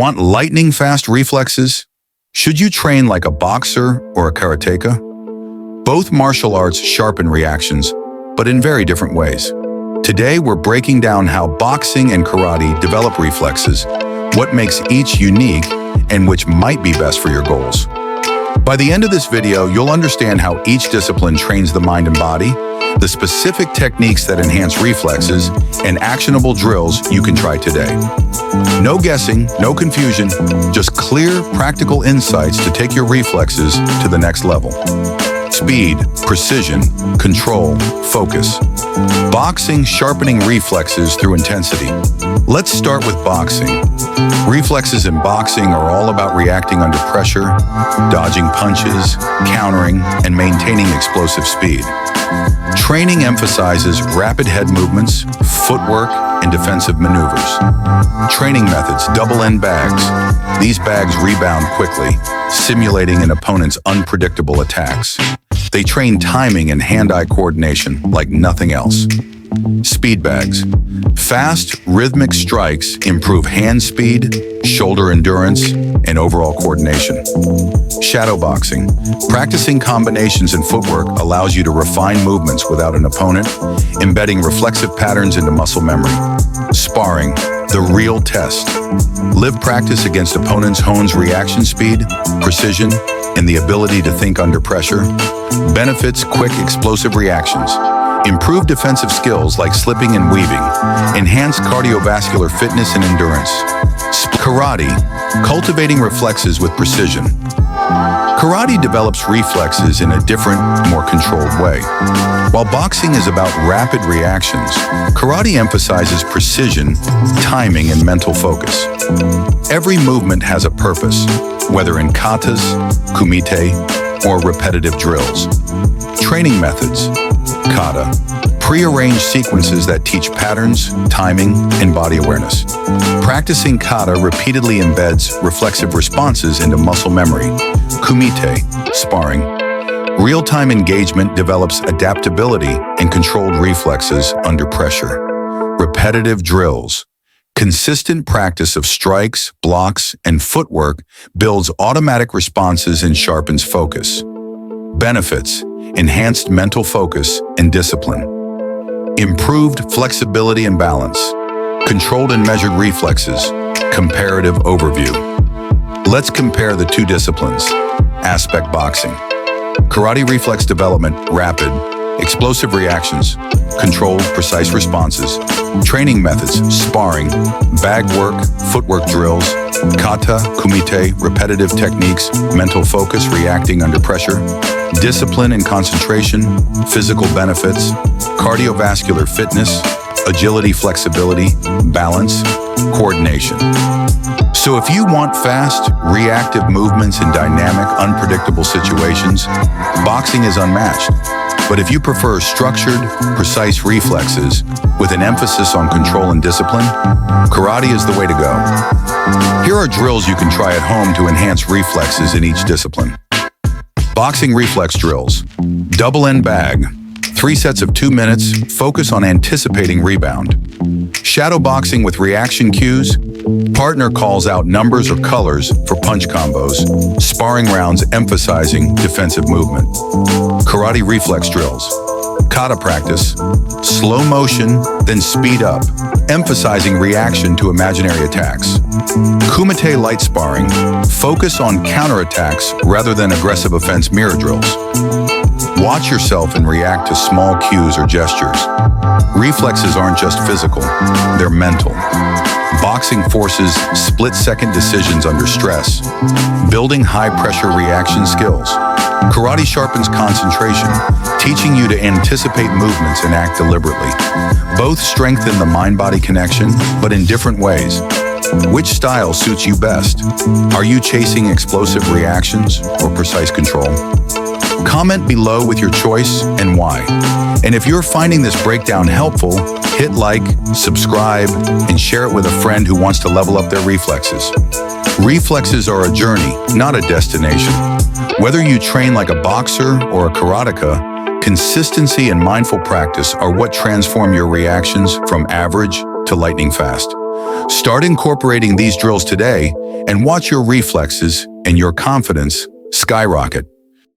Want lightning-fast reflexes? Should you train like a boxer or a karateka? Both martial arts sharpen reactions, but in very different ways. Today, we're breaking down how boxing and karate develop reflexes, what makes each unique, and which might be best for your goals. By the end of this video, you'll understand how each discipline trains the mind and body, the specific techniques that enhance reflexes, and actionable drills you can try today. No guessing, no confusion, just clear, practical insights to take your reflexes to the next level. Speed, precision, control, focus. Boxing sharpening reflexes through intensity. Let's start with boxing. Reflexes in boxing are all about reacting under pressure, dodging punches, countering, and maintaining explosive speed. Training emphasizes rapid head movements, footwork, and defensive maneuvers. Training methods: double-end bags. These bags rebound quickly, simulating an opponent's unpredictable attacks. They train timing and hand-eye coordination like nothing else. Speed bags. Fast, rhythmic strikes improve hand speed, shoulder endurance, and overall coordination. Shadow boxing. Practicing combinations and footwork allows you to refine movements without an opponent, embedding reflexive patterns into muscle memory. Sparring. The real test. Live practice against opponents hones reaction speed, precision, and the ability to think under pressure. Benefits: quick, explosive reactions. Improve defensive skills like slipping and weaving. Enhance cardiovascular fitness and endurance. Karate, cultivating reflexes with precision. Karate develops reflexes in a different, more controlled way. While boxing is about rapid reactions, karate emphasizes precision, timing, and mental focus. Every movement has a purpose, whether in katas, kumite, or repetitive drills. Training methods: kata, prearranged sequences that teach patterns, timing, and body awareness. Practicing kata repeatedly embeds reflexive responses into muscle memory. Kumite, sparring. Real-time engagement develops adaptability and controlled reflexes under pressure. Repetitive drills. Consistent practice of strikes, blocks, and footwork builds automatic responses and sharpens focus. Benefits: enhanced mental focus and discipline. Improved flexibility and balance. Controlled and measured reflexes. Comparative overview. Let's compare the two disciplines. Aspect boxing. Karate reflex development: rapid, explosive reactions, controlled, precise responses. Training methods: sparring, bag work, footwork drills. Kata, kumite, repetitive techniques, mental focus, reacting under pressure. Discipline and concentration, physical benefits, cardiovascular fitness, agility, flexibility, balance, coordination. So if you want fast, reactive movements in dynamic, unpredictable situations, boxing is unmatched. But if you prefer structured, precise reflexes with an emphasis on control and discipline, karate is the way to go. Here are drills you can try at home to enhance reflexes in each discipline. Boxing reflex drills. Double-end bag. 3 sets of 2 minutes, focus on anticipating rebound. Shadow boxing with reaction cues. Partner calls out numbers or colors for punch combos. Sparring rounds emphasizing defensive movement. Karate reflex drills. Kata practice. Slow motion, then speed up, emphasizing reaction to imaginary attacks. Kumite light sparring. Focus on counterattacks rather than aggressive offense mirror drills. Watch yourself and react to small cues or gestures. Reflexes aren't just physical, they're mental. Boxing forces split-second decisions under stress, building high-pressure reaction skills. Karate sharpens concentration, teaching you to anticipate movements and act deliberately. Both strengthen the mind-body connection, but in different ways. Which style suits you best? Are you chasing explosive reactions or precise control? Comment below with your choice and why. And if you're finding this breakdown helpful, hit like, subscribe, and share it with a friend who wants to level up their reflexes. Reflexes are a journey, not a destination. Whether you train like a boxer or a karateka, consistency and mindful practice are what transform your reactions from average to lightning fast. Start incorporating these drills today and watch your reflexes and your confidence skyrocket.